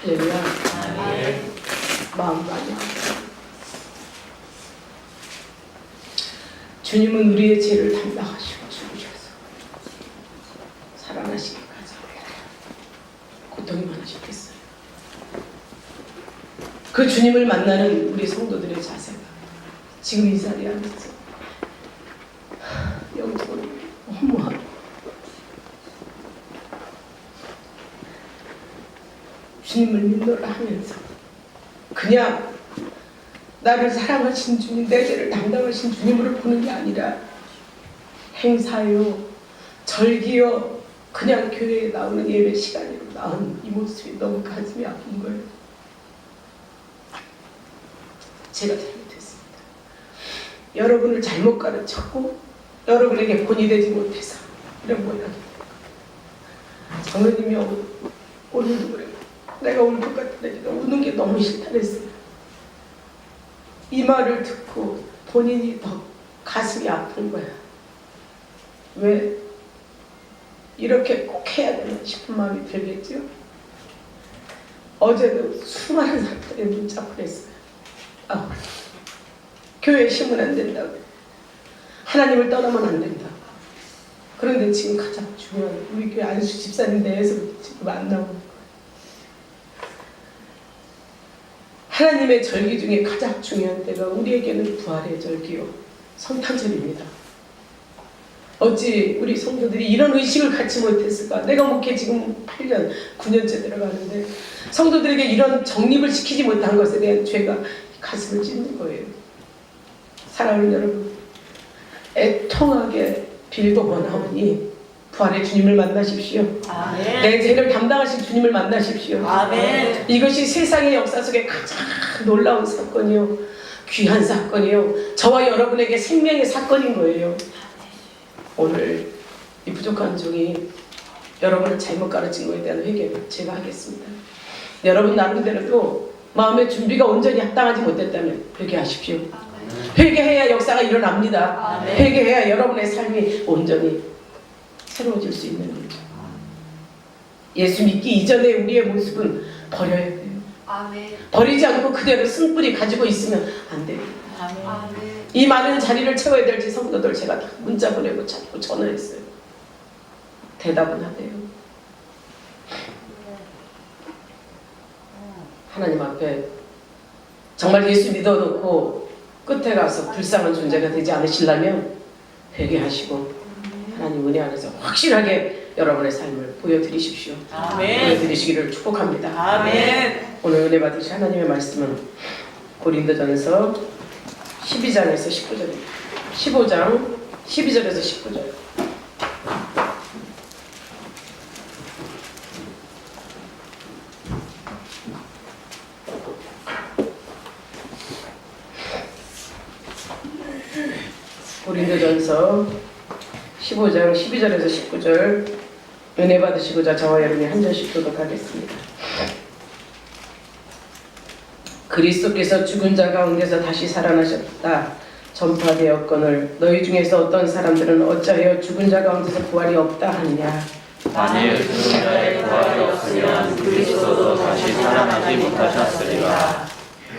할렐루야. 마음 많이 아파요. 주님은 우리의 죄를 담당하시고 죽으셔서 살아나시기까지 고통이 많으셨겠어요. 그 주님을 만나는 우리 성도들의 자세가 지금 이 자리에 앉아서 영적으로 허무하고 주님을 믿노라 하면서 그냥 나를 사랑하신 주님, 내 죄를 담당하신 주님으로 보는 게 아니라 행사요, 절기요, 그냥 교회에 나오는 예배 시간으로 나온 이 모습이 너무 가슴이 아픈 거예요. 제가 잘못했습니다. 여러분을 잘못 가르쳤고 여러분에게 본이 되지 못해서 이런 모양이 장로님이 오늘도 그래요. 내가 울 것 같은데 우는 게 너무 싫다 그랬어요. 이 말을 듣고 본인이 더 가슴이 아픈 거야. 왜 이렇게 꼭 해야 되나 싶은 마음이 들겠죠. 어제도 수많은 사람들이 문자 보냈어요. 교회에 심으면 안 된다고, 하나님을 떠나면 안 된다고. 그런데 지금 가장 중요한 우리 교회 안수 집사님 내에서부터 지금 안 나오는 거예요. 하나님의 절기 중에 가장 중요한 때가 우리에게는 부활의 절기요, 성탄절입니다. 어찌 우리 성도들이 이런 의식을 갖지 못했을까? 내가 목회 지금 8년, 9년째 들어가는데 성도들에게 이런 정립을 시키지 못한 것에 대한 죄가 가슴을 찢는 거예요. 사랑하는 여러분, 애통하게 빌고 원하오니 부활의 주님을 만나십시오. 아멘. 내 죄를 담당하신 주님을 만나십시오. 아멘. 이것이 세상의 역사 속에 가장 놀라운 사건이요, 귀한 사건이요, 저와 여러분에게 생명의 사건인 거예요. 오늘 이 부족한 종이 여러분을 잘못 가르친 것에 대한 회개를 제가 하겠습니다. 여러분 나름대로도 마음의 준비가 온전히 합당하지 못했다면 회개하십시오. 회개해야 역사가 일어납니다. 아멘. 회개해야 여러분의 삶이 온전히 새로워질 수 있는 거죠. 예수 믿기 이전에 우리의 모습은 버려야 돼요. 아멘. 버리지 않고 그대로 쓴뿌리 가지고 있으면 안 됩니다. 아멘. 이 많은 자리를 채워야 될지 성도들 제가 다 문자 보내고 자꾸 전화했어요. 대답은 하대요. 하나님 앞에 정말 예수 믿어놓고 끝에 가서 불쌍한 존재가 되지 않으시려면 회개하시고 하나님 은혜 안에서 확실하게 여러분의 삶을 보여드리십시오. 아멘. 보여드리시기를 축복합니다. 아멘. 오늘 은혜 받으실 하나님의 말씀은 고린도전서 12장에서 19절입니다. 15장 12절에서 19절. 고린도전서 15장 12절에서 19절 은혜 받으시고자 저와 여러분이 한 절씩 교독하겠습니다. 그리스도께서 죽은 자 가운데서 다시 살아나셨다 전파되었거늘 너희 중에서 어떤 사람들은 어찌하여 죽은 자 가운데서 부활이 없다 하느냐. 만일 죽은 자의 부활이 없으면 그리스도도 다시 살아나지 못하셨으리라.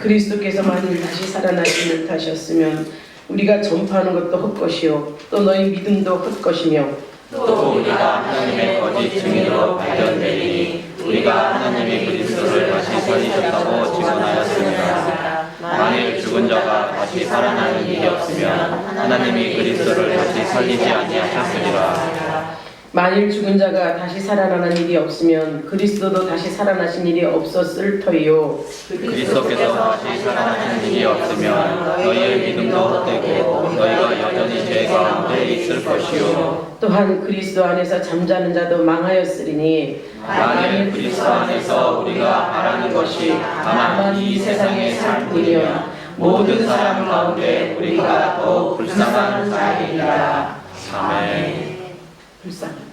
그리스도께서 만일 다시 살아나지 못하셨으면 우리가 전파하는 것도 헛것이요 또 너희 믿음도 헛것이며 또 우리가 하나님의 거짓 증인으로 발견되리니 우리가 하나님의 그리스도를 다시 살리셨다고 증언하였습니다. 만일 죽은 자가 다시 살아나는 일이 없으면 하나님이 그리스도를 다시 살리지 아니하셨으리라. 만일 죽은 자가 다시 살아나는 일이 없으면 그리스도도 다시 살아나신 일이 없었을 터이요 그리스도께서 다시 살아나신 일이 없으면 너희의 믿음도 헛되고 너희가 여전히 죄 가운데 있을 것이요 또한 그리스도 안에서 잠자는 자도 망하였으리니 만일 그리스도 안에서 우리가 바라는 것이 다만 이 세상의 삶뿐이면 모든 사람 가운데 우리가 더욱 불쌍한 자이니라. 아멘. 불쌍한 자.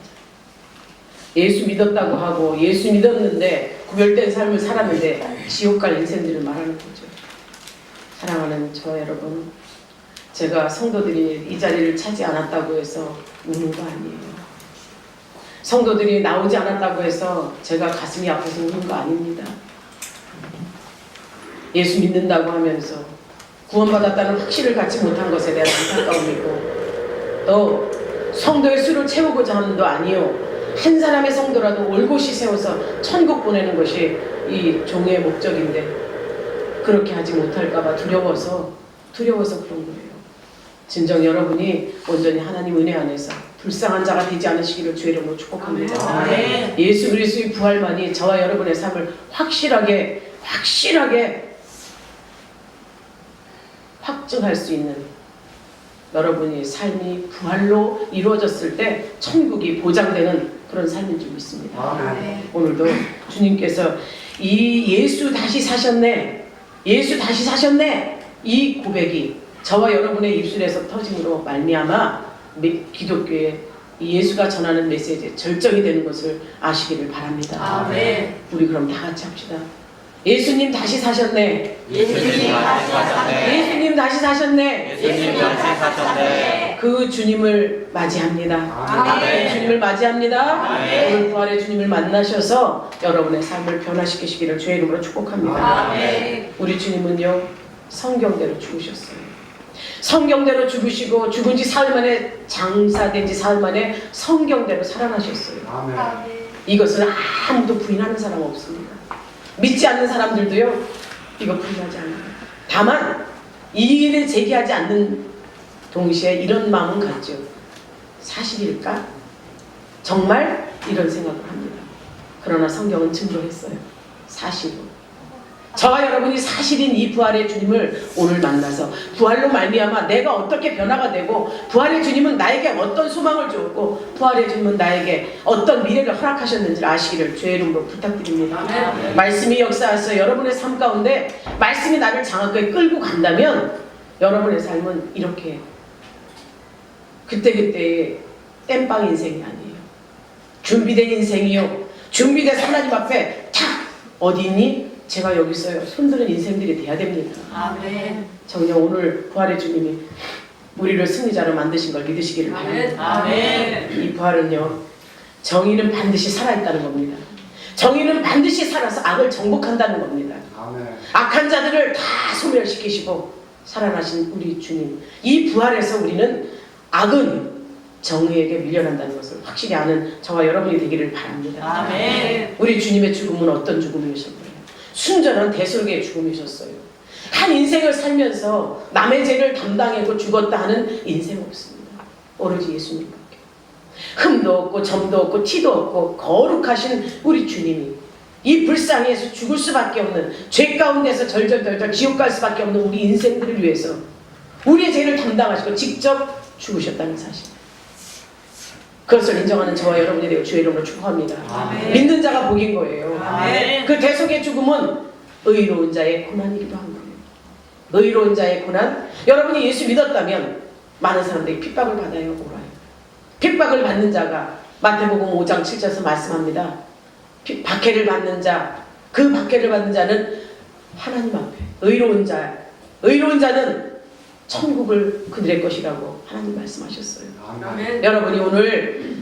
예수 믿었다고 하고 예수 믿었는데 구별된 삶을 살았는데 지옥 갈 인생들을 말하는 거죠. 사랑하는 저 여러분, 제가 성도들이 이 자리를 차지 않았다고 해서 우는 거 아니에요. 성도들이 나오지 않았다고 해서 제가 가슴이 아파서 우는 거 아닙니다. 예수 믿는다고 하면서 구원받았다는 확신을 갖지 못한 것에 대한 안타까움이고, 또 성도의 수를 채우고자 하는 도 아니요, 한 사람의 성도라도 올곧이 세워서 천국 보내는 것이 이 종의 목적인데 그렇게 하지 못할까봐 두려워서 그런 거예요. 진정 여러분이 온전히 하나님 은혜 안에서 불쌍한 자가 되지 않으시기를 주의 이름으로 축복합니다. 아멘. 예수 그리스도의 부활만이 저와 여러분의 삶을 확실하게 확증할 수 있는, 여러분의 삶이 부활로 이루어졌을 때 천국이 보장되는 그런 삶인 줄 믿습니다. 아멘. 오늘도 주님께서 이 예수 다시 사셨네, 예수 다시 사셨네, 이 고백이 저와 여러분의 입술에서 터짐으로 말미암아 기독교의 이 예수가 전하는 메시지의 절정이 되는 것을 아시기를 바랍니다. 아멘. 우리 그럼 다 같이 합시다. 예수님 다시 사셨네. 예수님 다시 사셨네. 예수님 다시 사셨네. 예수님 다시 사셨네. 그 주님을 맞이합니다. 아멘. 그 주님을 맞이합니다. 아멘. 오늘 부활의 주님을 만나셔서 여러분의 삶을 변화시키시기를 주의 이름으로 축복합니다. 아멘. 우리 주님은요, 성경대로 죽으셨어요. 성경대로 죽으시고 죽은 지 사흘 만에, 장사된 지 사흘 만에 성경대로 살아나셨어요. 아멘. 이것을 아무도 부인하는 사람 없습니다. 믿지 않는 사람들도요, 이거 부인하지 않아요. 다만 이 일을 제기하지 않는 동시에 이런 마음은 갖죠. 사실일까? 정말? 이런 생각을 합니다. 그러나 성경은 증거했어요. 사실로. 저와 여러분이 사실인 이 부활의 주님을 오늘 만나서 부활로 말미암아 내가 어떻게 변화가 되고, 부활의 주님은 나에게 어떤 소망을 주었고, 부활의 주님은 나에게 어떤 미래를 허락하셨는지를 아시기를 주의 이름으로 부탁드립니다. 아멘. 말씀이 역사하셔서 여러분의 삶 가운데 말씀이 나를 장악하게 끌고 간다면 여러분의 삶은 이렇게 그때그때의 땜빵 인생이 아니에요. 준비된 인생이요, 준비돼서 하나님 앞에 탁, 어디 있니? 제가 여기 있어요. 손드는 인생들이 돼야 됩니다. 아멘. 정녕 오늘 부활의 주님이 우리를 승리자로 만드신 걸 믿으시기를 바랍니다. 아멘. 이 부활은요, 정의는 반드시 살아있다는 겁니다. 정의는 반드시 살아서 악을 정복한다는 겁니다. 악한 자들을 다 소멸시키시고 살아나신 우리 주님, 이 부활에서 우리는 악은 정의에게 밀려난다는 것을 확실히 아는 저와 여러분이 되기를 바랍니다. 아멘. 우리 주님의 죽음은 어떤 죽음이셨나요? 순전한 대속의 죽음이셨어요. 한 인생을 살면서 남의 죄를 담당하고 죽었다 하는 인생 없습니다. 오로지 예수님밖에. 흠도 없고 점도 없고 티도 없고 거룩하신 우리 주님이 이 불쌍해서 죽을 수밖에 없는, 죄 가운데서 절절절절 지옥 갈 수밖에 없는 우리 인생들을 위해서 우리의 죄를 담당하시고 직접 죽으셨다는 사실, 그것을 인정하는 저와 여러분이 되고 주의 이름으로 축복합니다. 아멘. 믿는 자가 복인 거예요. 아멘. 그 대속의 죽음은 의로운 자의 고난이기도 한 거예요. 의로운 자의 고난. 여러분이 예수 믿었다면 많은 사람들이 핍박을 받아요. 오라요. 핍박을 받는 자가 마태복음 5장 7절에서 말씀합니다. 박해를 받는 자, 그 박해를 받는 자는 하나님 앞에 의로운 자는 천국을 그들의 것이라고 하나님 말씀하셨어요. 아멘. 여러분이 오늘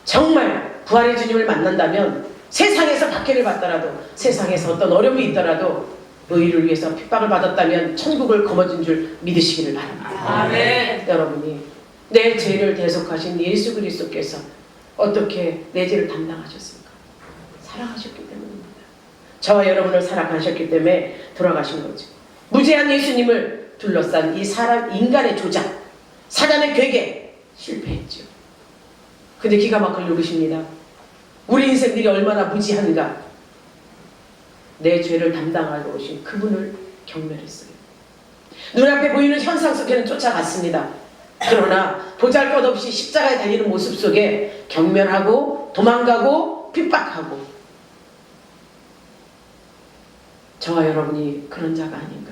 정말 부활의 주님을 만난다면 세상에서 박해를 받더라도, 세상에서 어떤 어려움이 있더라도 의를 위해서 핍박을 받았다면 천국을 거머쥔 줄 믿으시기를 바랍니다. 아멘. 여러분이 내 죄를 대속하신 예수 그리스도께서 어떻게 내 죄를 담당하셨습니까? 사랑하셨기 때문입니다. 저와 여러분을 사랑하셨기 때문에 돌아가신 거죠. 무죄한 예수님을 둘러싼 이 사람 인간의 조작, 사단의 괴계 실패했죠. 근데 기가 막힐 누구십니다. 우리 인생들이 얼마나 무지한가. 내 죄를 담당하러 오신 그분을 경멸했어요. 눈앞에 보이는 현상 속에는 쫓아갔습니다. 그러나 보잘것없이 십자가에 달리는 모습 속에 경멸하고 도망가고 핍박하고, 저와 여러분이 그런 자가 아닌가.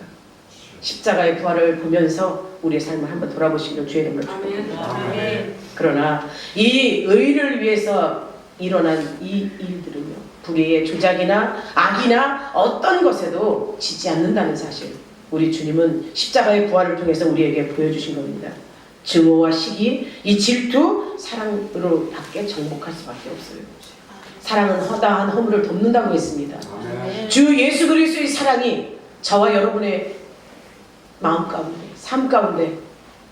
십자가의 부활을 보면서 우리의 삶을 한번 돌아보시기를 주의 이름으로 축복합니다. 아멘. 그러나 이 의를 위해서 일어난 이 일들은요, 불의의 조작이나 악이나 어떤 것에도 지지 않는다는 사실, 우리 주님은 십자가의 부활을 통해서 우리에게 보여주신 겁니다. 증오와 시기, 이 질투, 사랑으로 밖에 정복할 수밖에 없어요. 사랑은 허다한 허물을 덮는다고 했습니다. 주 예수 그리스도의 사랑이 저와 여러분의 마음 가운데, 삶 가운데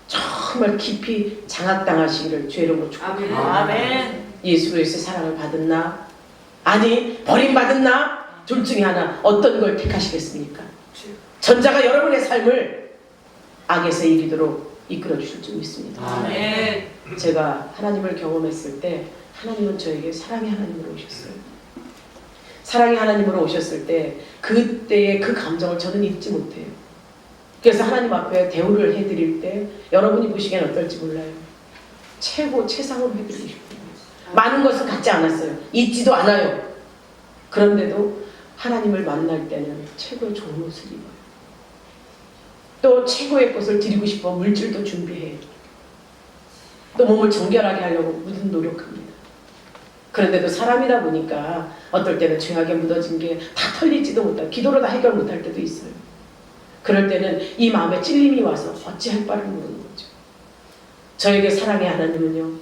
정말 깊이 장악당하시기를 주의 이름으로 축복합니다. 아멘. 예수 그리스도의 사랑을 받은 나, 아니 버림받은 나, 둘 중에 하나 어떤 걸 택하시겠습니까? 전자가 여러분의 삶을 악에서 이기도록 이끌어 주실 줄 믿습니다. 아멘. 제가 하나님을 경험했을 때 하나님은 저에게 사랑의 하나님으로 오셨어요. 사랑의 하나님으로 오셨을 때 그때의 그 감정을 저는 잊지 못해요. 그래서 하나님 앞에 대우를 해드릴 때 여러분이 보시기엔 어떨지 몰라요. 최상으로 해드리고 싶어요. 많은 것을 갖지 않았어요. 잊지도 않아요. 그런데도 하나님을 만날 때는 최고의 좋은 옷을 입어요. 또 최고의 것을 드리고 싶어 물질도 준비해요. 또 몸을 정결하게 하려고 무슨 노력합니다. 그런데도 사람이다 보니까 어떨 때는 죄악에 묻어진 게 다 털리지도 못하고 기도로 다 해결 못할 때도 있어요. 그럴 때는 이 마음에 찔림이 와서 어찌할 바를 모르는 거죠. 저에게 사랑의 하나님은요,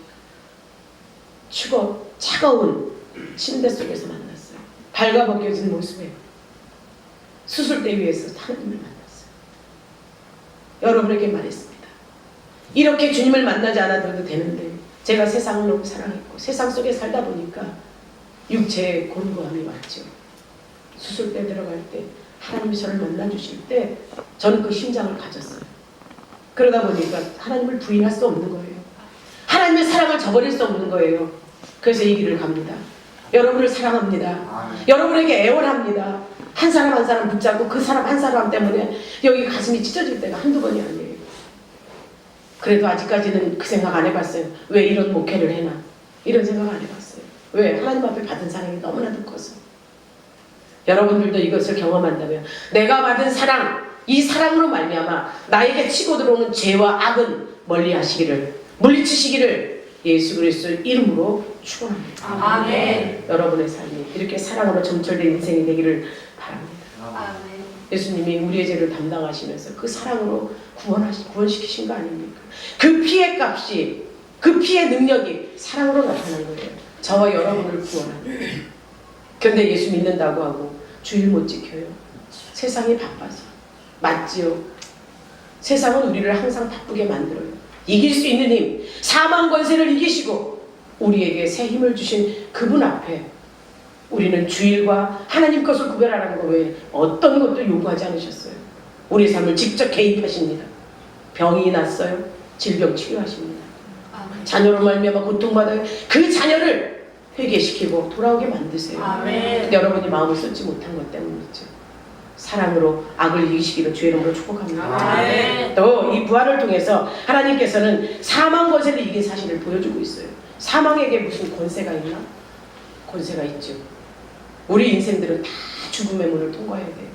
차가운 침대 속에서 만났어요. 발가벗겨진 모습에 수술대 위에서 하나님을 만났어요. 여러분에게 말했습니다. 이렇게 주님을 만나지 않아도 되는데 제가 세상을 너무 사랑했고 세상 속에 살다 보니까 육체의 곤고함이 왔죠. 수술대 들어갈 때 하나님이 저를 만나주실 때 저는 그 심장을 가졌어요. 그러다 보니까 하나님을 부인할 수 없는 거예요. 하나님의 사랑을 저버릴 수 없는 거예요. 그래서 이 길을 갑니다. 여러분을 사랑합니다. 여러분에게 애원합니다. 한 사람 한 사람 붙잡고 그 사람 한 사람 때문에 여기 가슴이 찢어질 때가 한두 번이 아니에요. 그래도 아직까지는 그 생각 안 해봤어요. 왜 이런 목회를 해나? 이런 생각 안 해봤어요. 왜? 하나님 앞에 받은 사랑이 너무나도 커서. 여러분들도 이것을 경험한다면 내가 받은 사랑, 이 사랑으로 말미암아 나에게 치고 들어오는 죄와 악은 멀리하시기를, 물리치시기를 예수 그리스도 이름으로 축원합니다. 아멘. 여러분의 삶이 이렇게 사랑으로 점철된 인생이 되기를 바랍니다. 아멘. 예수님이 우리의 죄를 담당하시면서 그 사랑으로 구원시키신 거 아닙니까? 그 피의 값이, 그 피의 능력이 사랑으로 나타난 거예요. 저와 여러분을 구원하는. 그런데 예수 믿는다고 하고 주일 못 지켜요. 세상이 바빠서. 맞지요? 세상은 우리를 항상 바쁘게 만들어요. 이길 수 있는 힘, 사망 권세를 이기시고 우리에게 새 힘을 주신 그분 앞에 우리는 주일과 하나님 것을 구별하라는 거 외에 어떤 것도 요구하지 않으셨어요. 우리 삶을 직접 개입하십니다. 병이 났어요. 질병 치료하십니다. 자녀로 말미암아 고통받아요. 그 자녀를 회개시키고 돌아오게 만드세요. 아멘. 여러분이 마음을 쏟지 못한 것 때문이죠. 사랑으로 악을 이기시기를 주의 이름으로 축복합니다. 아멘. 또 이 부활을 통해서 하나님께서는 사망 권세를 이긴 사실을 보여주고 있어요. 사망에게 무슨 권세가 있나? 권세가 있죠. 우리 인생들은 다 죽음의 문을 통과해야 돼요.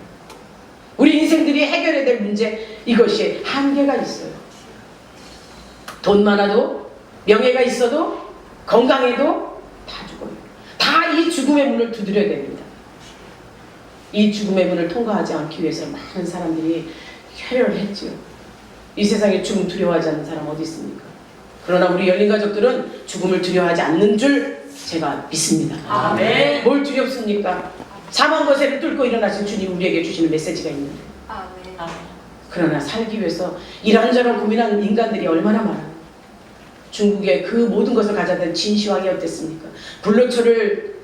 우리 인생들이 해결해야 될 문제, 이것이 한계가 있어요. 돈 많아도, 명예가 있어도, 건강해도 다 죽어요. 다 이 죽음의 문을 두드려야 됩니다. 이 죽음의 문을 통과하지 않기 위해서 많은 사람들이 혈혈을 했지요. 이 세상에 죽음 두려워하지 않는 사람 어디 있습니까? 그러나 우리 열린 가족들은 죽음을 두려워하지 않는 줄 제가 믿습니다. 아멘. 뭘 두렵습니까? 사망 권세를 뚫고 일어나신 주님 우리에게 주시는 메시지가 있는데, 아멘. 그러나 살기 위해서 이런저런 고민하는 인간들이 얼마나 많아요. 중국의 그 모든 것을 가져다 진시황이 어땠습니까? 불로초를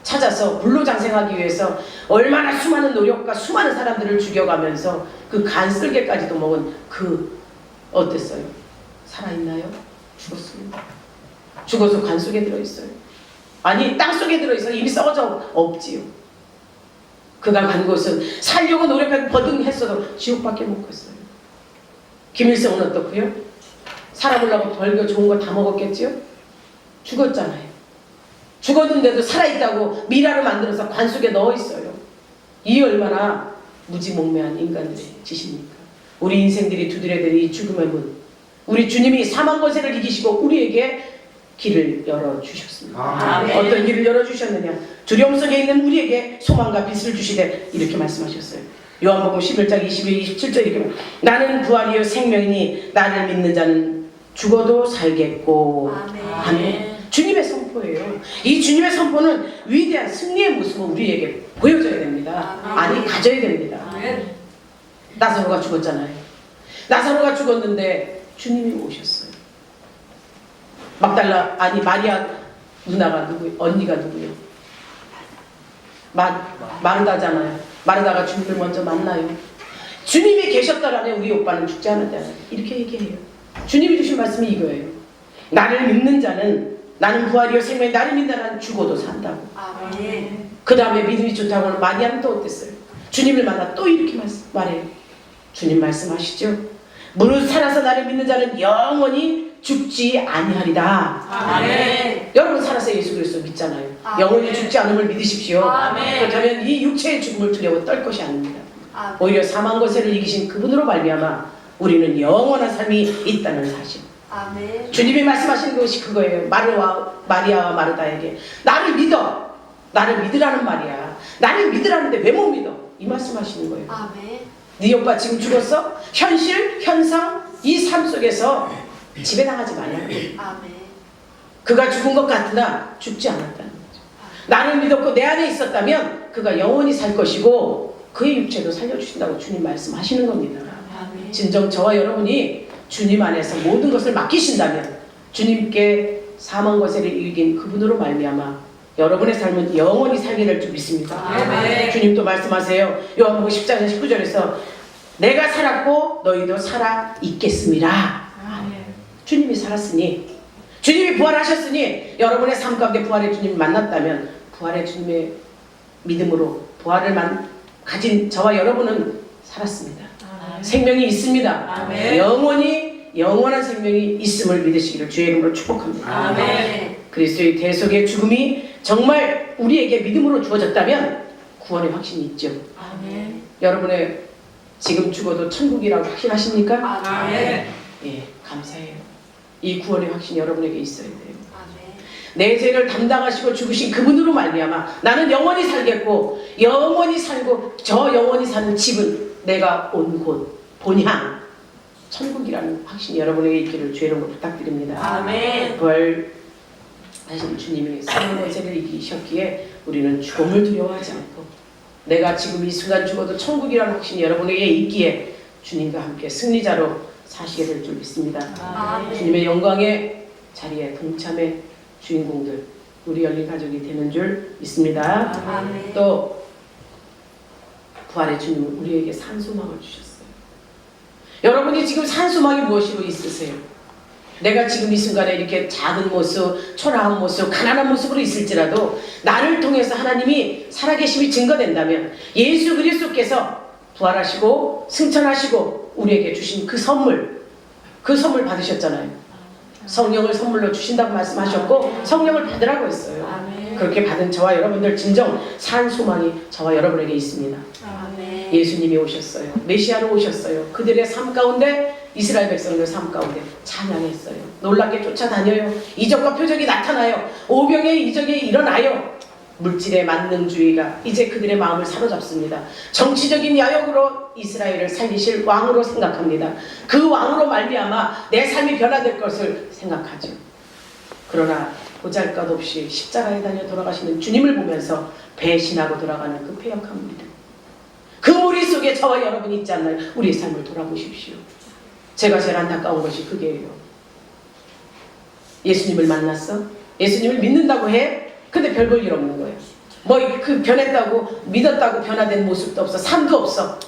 찾아서 불로장생하기 위해서 얼마나 수많은 노력과 수많은 사람들을 죽여가면서 그 간 쓸개까지도 먹은 그 어땠어요? 살아있나요? 죽었습니다. 죽어서 간 속에 들어있어요. 아니 땅 속에 들어있어 이미 썩어져 없지요. 그가 간 곳은 살려고 노력하고 버둥했어도 지옥밖에 못 갔어요. 김일성은 어떻고요? 살아보려고 별거 좋은 거 다 먹었겠지요? 죽었잖아요. 죽었는데도 살아있다고 미라를 만들어서 관 속에 넣어있어요. 이 얼마나 무지몽매한 인간들의 짓입니까? 우리 인생들이 두드려야 될 이 죽음의 문, 우리 주님이 사망 권세를 이기시고 우리에게 길을 열어주셨습니다. 아멘. 어떤 길을 열어주셨느냐? 두려움 속에 있는 우리에게 소망과 빛을 주시되 이렇게 말씀하셨어요. 요한복음 11장 22-27절 이렇게 말합니다. 나는 부활이요 생명이니 나를 믿는 자는 죽어도 살겠고. 아멘. 아멘. 주님의 성 선포예요. 이 주님의 선포는 위대한 승리의 모습을 우리에게 보여줘야 됩니다. 아니, 가져야 됩니다. 아멘. 나사로가 죽었잖아요. 나사로가 죽었는데 주님이 오셨어요. 막달라, 아니 마리아 누나가 누구예요? 언니가 누구예요? 마르다잖아요. 마르다가 주님을 먼저 만나요. 주님이 계셨다라면 우리 오빠는 죽지 않았잖아요. 이렇게 얘기해요. 주님이 주신 말씀이 이거예요. 나를 믿는 자는, 나는 부활이요 생명이, 나를 믿는 자는 죽어도 산다고. 아멘. 그 다음에 믿음이 좋다고 하는 마리아는 또 어땠어요? 주님을 만나 또 이렇게 말해요. 주님 말씀하시죠. 무릇 살아서 나를 믿는 자는 영원히 죽지 아니하리라. 아멘. 여러분 살아서 예수 그리스도 믿잖아요. 아멘. 영원히 죽지 않음을 믿으십시오. 아멘. 그렇다면 이 육체의 죽음을 두려워 떨 것이 아닙니다. 아멘. 오히려 사망 권세를 이기신 그분으로 말미암아 우리는 영원한 삶이 있다는 사실. 아멘. 주님이 말씀하시는 것이 그거예요. 마리아와 마르다에게 나를 믿어. 나를 믿으라는 말이야. 나를 믿으라는데 왜 못 믿어? 이 말씀하시는 거예요. 아멘. 네 오빠 지금 죽었어? 현실, 현상, 이 삶 속에서 지배당하지 말라는 거예요. 아멘. 그가 죽은 것 같으나 죽지 않았다는 거죠. 나를 믿었고 내 안에 있었다면 그가 영원히 살 것이고 그의 육체도 살려주신다고 주님 말씀하시는 겁니다. 아멘. 진정 저와 여러분이 주님 안에서 모든 것을 맡기신다면 주님께 사망 권세를 이긴 그분으로 말미암아 여러분의 삶은 영원히 살게 될 줄 믿습니다. 아멘. 주님도 말씀하세요. 요한복음 10장 19절에서 내가 살았고 너희도 살아 있겠습니다. 주님이 살았으니, 주님이 부활하셨으니 여러분의 삶 가운데 부활의 주님을 만났다면 부활의 주님의 믿음으로 부활을 가진 저와 여러분은 살았습니다. 생명이 있습니다. 아멘. 영원히 영원한 생명이 있음을 믿으시기를 주의 이름으로 축복합니다. 아멘. 그리스도의 대속의 죽음이 정말 우리에게 믿음으로 주어졌다면 구원의 확신이 있죠. 아멘. 여러분의 지금 죽어도 천국이라고 확신하십니까? 아멘. 예, 감사해요. 이 구원의 확신이 여러분에게 있어야 돼요. 아멘. 내 죄를 담당하시고 죽으신 그분으로 말미암아 나는 영원히 살겠고 영원히 살고 저 영원히 사는 집은 내가 온 곳, 본향, 천국이라는 확신이 여러분에게 있기를 주의 이름으로 부탁드립니다. 아멘. 부활하신 주님이 사망 권세를 이기셨기에 우리는 죽음을 두려워하지 않고 내가 지금 이 순간 죽어도 천국이라는 확신이 여러분에게 있기에 주님과 함께 승리자로 사시게 될 줄 믿습니다. 아멘. 주님의 영광의 자리에 동참의 주인공들 우리 열린 가족이 되는 줄 믿습니다. 아멘. 또 부활의 주님은 우리에게 산소망을 주셨어요. 여러분이 지금 산소망이 무엇으로 있으세요? 내가 지금 이 순간에 이렇게 작은 모습, 초라한 모습, 가난한 모습으로 있을지라도 나를 통해서 하나님이 살아계심이 증거된다면 예수 그리스도께서 부활하시고 승천하시고 우리에게 주신 그 선물 받으셨잖아요. 성령을 선물로 주신다고 말씀하셨고 성령을 받으라고 했어요. 아멘. 그렇게 받은 저와 여러분들 진정 산 소망이 저와 여러분에게 있습니다. 아멘. 예수님이 오셨어요. 메시아로 오셨어요. 그들의 삶 가운데 이스라엘 백성들 삶 가운데 찬양했어요. 놀랍게 쫓아다녀요. 이적과 표적이 나타나요. 오병의 이적이 일어나요. 물질의 만능주의가 이제 그들의 마음을 사로잡습니다. 정치적인 야욕으로 이스라엘을 살리실 왕으로 생각합니다. 그 왕으로 말미암아 내 삶이 변화될 것을 생각하죠. 그러나 보잘것없이 십자가에 달려 돌아가시는 주님을 보면서 배신하고 돌아가는 그 패역한 무리. 그 무리 속에 저와 여러분이 있지 않나요? 우리의 삶을 돌아보십시오. 제가 제일 안타까운 것이 그게예요. 예수님을 만났어? 예수님을 믿는다고 해? 근데 별 볼 일 없는 거예요. 뭐 그 변했다고 믿었다고 변화된 모습도 없어. 삶도 없어.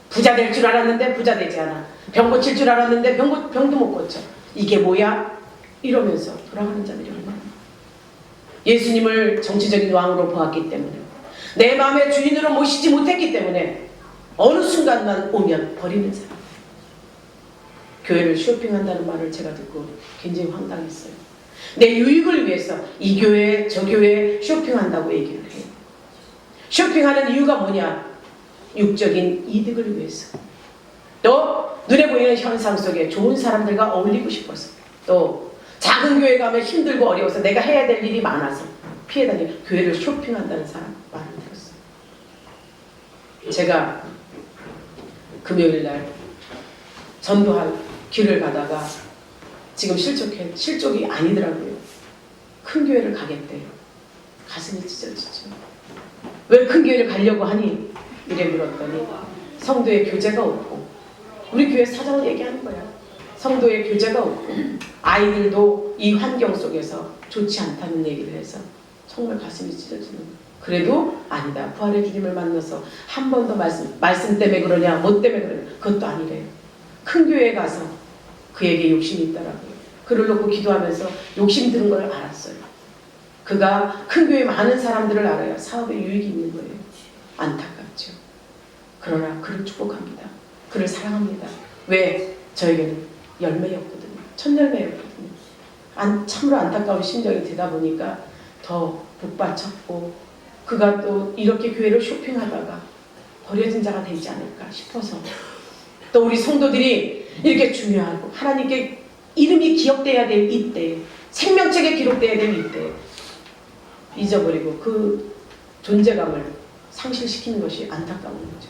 부자 될 줄 알았는데 부자 되지 않아. 병 고칠 줄 알았는데 병도 못 고쳐. 이게 뭐야? 이러면서 돌아가는 자들이 얼마나. 예수님을 정치적인 왕으로 보았기 때문에 내 마음의 주인으로 모시지 못했기 때문에 어느 순간만 오면 버리는 사람. 교회를 쇼핑한다는 말을 제가 듣고 굉장히 황당했어요. 내 유익을 위해서 이 교회 저 교회 쇼핑한다고 얘기를 해요. 쇼핑하는 이유가 뭐냐? 육적인 이득을 위해서. 또 눈에 보이는 현상 속에 좋은 사람들과 어울리고 싶어서. 또 작은 교회 가면 힘들고 어려워서 내가 해야 될 일이 많아서 피해 다니는 교회를 쇼핑한다는 사람 말을 들었어요. 제가 금요일날 전도할 길을 가다가 지금 실족이 아니더라고요. 큰 교회를 가겠대요. 가슴이 찢어지죠. 왜 큰 교회를 가려고 하니? 이래 물었더니 성도의 교제가 없고, 우리 교회 사정을 얘기하는 거야. 성도의 교제가 없고 아이들도 이 환경 속에서 좋지 않다는 얘기를 해서 정말 가슴이 찢어지는 거야. 그래도 아니다. 부활의 주님을 만나서 한 번 더 말씀 때문에 그러냐, 뭐 때문에 그러냐, 그것도 아니래요. 큰 교회에 가서 그에게 욕심이 있더라고요. 그를 놓고 기도하면서 욕심 드는 걸 알았어요. 그가 큰 교회 많은 사람들을 알아요. 사업에 유익이 있는 거예요. 안타깝죠. 그러나 그를 축복합니다. 그를 사랑합니다. 왜? 저에게는 열매였거든요. 첫 열매였거든요. 참으로 안타까운 심정이 되다 보니까 더 복받쳤고, 그가 또 이렇게 교회를 쇼핑하다가 버려진 자가 되지 않을까 싶어서, 또 우리 성도들이 이렇게 중요하고 하나님께 이름이 기억돼야 될 이때, 생명책에 기록돼야 될 이때 잊어버리고 그 존재감을 상실시키는 것이 안타까운 거죠.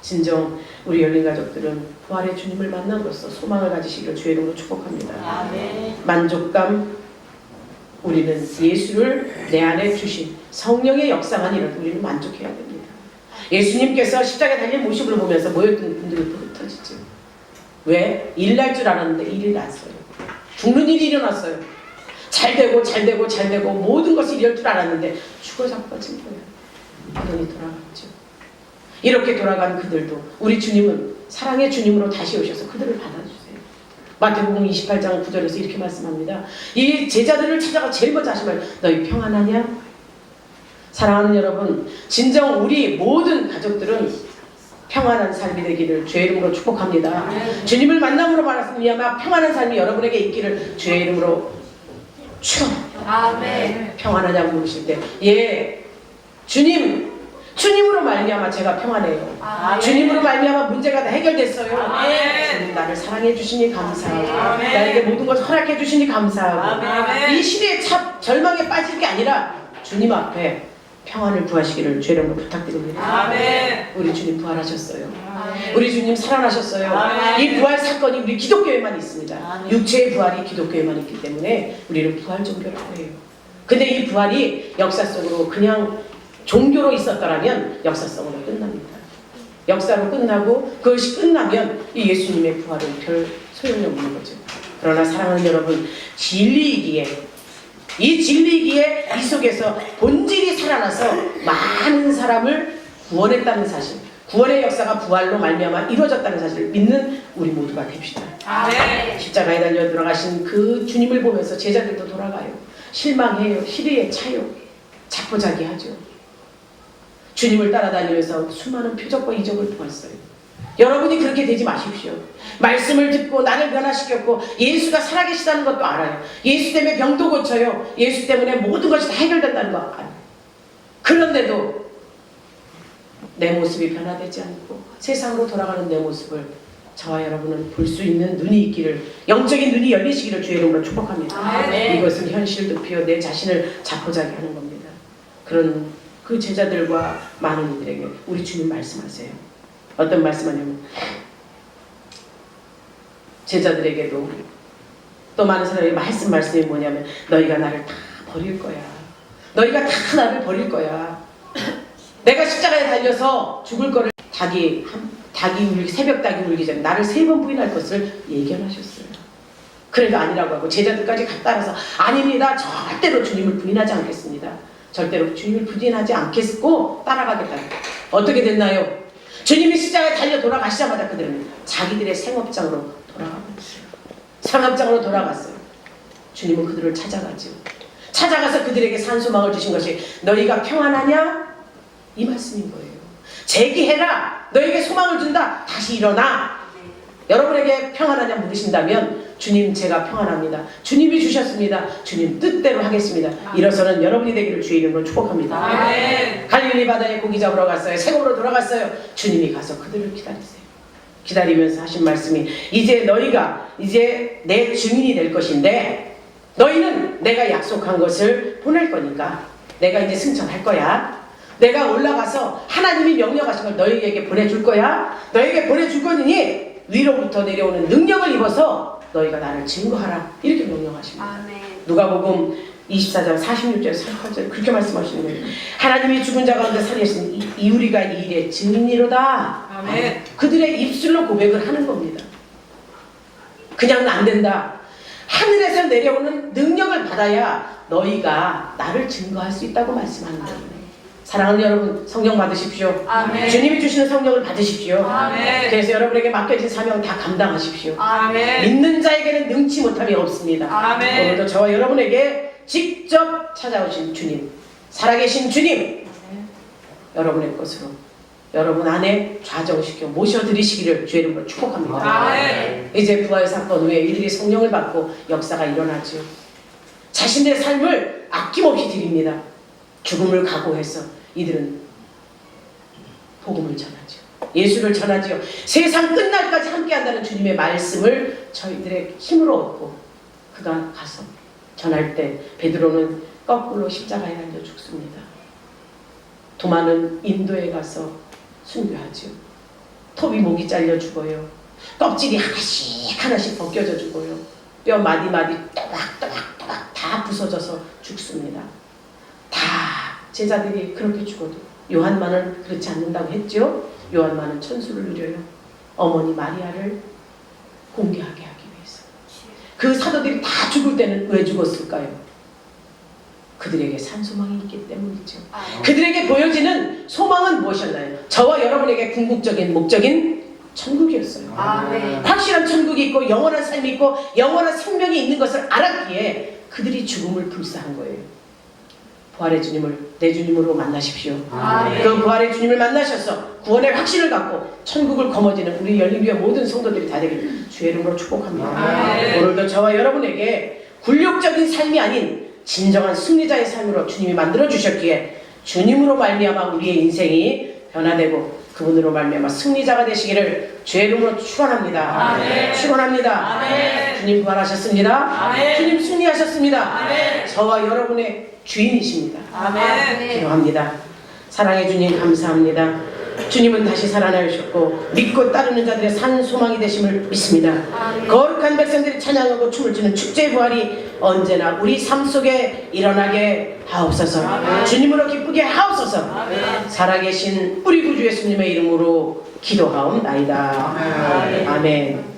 진정 우리 열린 가족들은 부활의 주님을 만남으로써 소망을 가지시기를 주의 이름으로 축복합니다. 아멘. 만족감, 우리는 예수를 내 안에 주신 성령의 역사만 일을 우리는 만족해야 됩니다. 예수님께서 십자가에 달린 모습을 보면서 모였던 분들이 불이 터지죠. 왜? 일 날 줄 알았는데 일이 났어요. 죽는 일이 일어났어요. 잘되고 모든 것이 이럴 줄 알았는데 죽어 자빠진 거예요. 그러니 돌아갔죠. 이렇게 돌아간 그들도 우리 주님은 사랑의 주님으로 다시 오셔서 그들을 받아주세요. 마태복음 28장 9절에서 이렇게 말씀합니다. 이 제자들을 찾아가 제일 먼저 하신 말, 너희 평안하냐? 사랑하는 여러분, 진정 우리 모든 가족들은 평안한 삶이 되기를 주의 이름으로 축복합니다. 주님을 만남으로 말하면 평안한 삶이 여러분에게 있기를 주의 이름으로 축원합니다. 아멘. 평안하냐고 물으실 때, 예, 주님으로 말미암아 제가 평안해요. 아멘. 주님으로 말미암아 문제가 다 해결됐어요. 아멘. 주님 나를 사랑해 주시니 감사하고, 아멘. 나에게 모든 것을 허락해 주시니 감사하고, 아멘. 이 시대에 절망에 빠질 게 아니라 주님 앞에 평안을 구하시기를 주의 이름으로 부탁드립니다. 아멘. 우리 주님 부활하셨어요. 아멘. 우리 주님 살아나셨어요. 아멘. 이 부활 사건이 우리 기독교에만 있습니다. 아멘. 육체의 부활이 기독교에만 있기 때문에 우리는 부활 종교라고 해요. 근데 이 부활이 역사 속으로 그냥 종교로 있었더라면 역사성으로 끝납니다. 역사로 끝나고 그것이 끝나면 이 예수님의 부활은 별 소용이 없는 거죠. 그러나 사랑하는 여러분, 진리이기에 이 속에서 본질이 살아나서 많은 사람을 구원했다는 사실, 구원의 역사가 부활로 말미암아 이루어졌다는 사실을 믿는 우리 모두가 됩시다. 아멘. 십자가에 달려 돌아가신 그 주님을 보면서 제자들도 돌아가요. 실망해요. 시리에 차요. 자포자기하죠. 주님을 따라다니면서 수많은 표적과 이적을 보았어요. 여러분이 그렇게 되지 마십시오. 말씀을 듣고 나를 변화시켰고 예수가 살아계시다는 것도 알아요. 예수 때문에 병도 고쳐요. 예수 때문에 모든 것이 다 해결된다는 거 알아요. 그런데도 내 모습이 변화되지 않고 세상으로 돌아가는 내 모습을 저와 여러분은 볼 수 있는 눈이 있기를, 영적인 눈이 열리시기를 주의 이름으로 축복합니다. 아멘. 이것은 현실 득피어 내 자신을 자포자기 하는 겁니다. 그런 그 제자들과 많은 이들에게 우리 주님 말씀하세요. 어떤 말씀하냐면, 제자들에게도 또 많은 사람이 말씀이 뭐냐면, 너희가 나를 다 버릴 거야. 너희가 다 나를 버릴 거야. 내가 십자가에 달려서 죽을 거를 새벽 닭이 울기 전에 나를 3번 부인할 것을 예견하셨어요. 그래도 아니라고 하고 제자들까지 따라서 아닙니다. 절대로 주님을 부인하지 않겠습니다. 절대로 주님을 부인하지 않겠고 따라가겠다. 어떻게 됐나요? 주님이 십자가에 달려 돌아가시자마자 그들은 자기들의 생업장으로 돌아가버렸어요. 상업장으로 돌아갔어요. 주님은 그들을 찾아가죠. 찾아가서 그들에게 산소망을 주신 것이 너희가 평안하냐? 이 말씀인 거예요. 제기해라. 너에게 소망을 준다. 다시 일어나. 여러분에게 평안하냐 물으신다면 주님 제가 평안합니다. 주님이 주셨습니다. 주님 뜻대로 하겠습니다. 일어서는 여러분이 되기를 주의 이름으로 축복합니다. 아멘. 갈릴리 바다에 고기 잡으러 갔어요. 세곡으로 돌아갔어요. 주님이 가서 그들을 기다리세요. 기다리면서 하신 말씀이 너희가 이제 내 증인이 될 것인데 너희는 내가 약속한 것을 보낼 거니까 내가 이제 승천할 거야. 내가 올라가서 하나님이 명령하신 걸 너희에게 보내줄 거야. 너희에게 보내줄 거니 위로부터 내려오는 능력을 입어서 너희가 나를 증거하라. 이렇게 명령하십니다. 아멘. 누가복음 24장 46절 48절 그렇게 말씀하시는 거예요. 하나님이 죽은 자 가운데 살리신 이 우리가 이 일의 증인이로다. 아멘. 그들의 입술로 고백을 하는 겁니다. 그냥은 안 된다. 하늘에서 내려오는 능력을 받아야 너희가 나를 증거할 수 있다고 말씀하는 거예요. 사랑하는 여러분, 성령 받으십시오. 아멘. 주님이 주시는 성령을 받으십시오. 아멘. 그래서 여러분에게 맡겨진 사명 다 감당하십시오. 아멘. 믿는 자에게는 능치 못함이 없습니다. 아멘. 오늘도 저와 여러분에게 직접 찾아오신 주님, 살아계신 주님, 여러분의 것으로 여러분 안에 좌정시켜 모셔드리시기를 주의 이름으로 축복합니다. 아멘. 이제 부활 사건 후에 이들이 성령을 받고 역사가 일어나죠. 자신의 삶을 아낌없이 드립니다. 죽음을 각오해서 이들은 복음을 전하죠. 예수를 전하죠. 세상 끝날까지 함께한다는 주님의 말씀을 저희들의 힘으로 얻고 그가 가서 전할 때 베드로는 거꾸로 십자가에 달려 죽습니다. 도마는 인도에 가서 순교하죠. 톱이 목이 잘려 죽어요. 껍질이 하나씩 하나씩 벗겨져 죽어요. 뼈 마디마디 또박또박 다 부서져서 죽습니다. 다 제자들이 그렇게 죽어도 요한만은 그렇지 않는다고 했죠. 요한만은 천수를 누려요. 어머니 마리아를 공개하게 하기 위해서. 그 사도들이 다 죽을 때는 왜 죽었을까요? 그들에게 산소망이 있기 때문이죠. 그들에게 보여지는 소망은 무엇이었나요? 저와 여러분에게 궁극적인 목적인 천국이었어요. 아멘. 확실한 천국이 있고 영원한 삶이 있고 영원한 생명이 있는 것을 알았기에 그들이 죽음을 불사한 거예요. 부활의 주님을 내 주님으로 만나십시오. 아멘. 그 부활의 주님을 만나셔서 구원의 확신을 갖고 천국을 거머쥐는 우리 열린교회 모든 성도들이 다 되길 주의 이름으로 축복합니다. 아멘. 오늘도 저와 여러분에게 굴욕적인 삶이 아닌 진정한 승리자의 삶으로 주님이 만들어 주셨기에 주님으로 말미암아 우리의 인생이 변화되고 그분으로 말미암아 승리자가 되시기를 주의 이름으로 축원합니다. 아멘. 축원합니다. 아멘. 주님 부활하셨습니다. 아멘. 주님 승리하셨습니다. 아멘. 저와 여러분의 주인이십니다. 아멘. 기도합니다. 사랑해 주님 감사합니다. 주님은 다시 살아나셨고 믿고 따르는 자들의 산 소망이 되심을 믿습니다. 거룩한 백성들이 찬양하고 춤을 추는 축제의 부활이 언제나 우리 삶 속에 일어나게 하옵소서. 주님으로 기쁘게 하옵소서. 살아계신 우리 구주 예수님의 이름으로 기도하옵나이다. 아멘.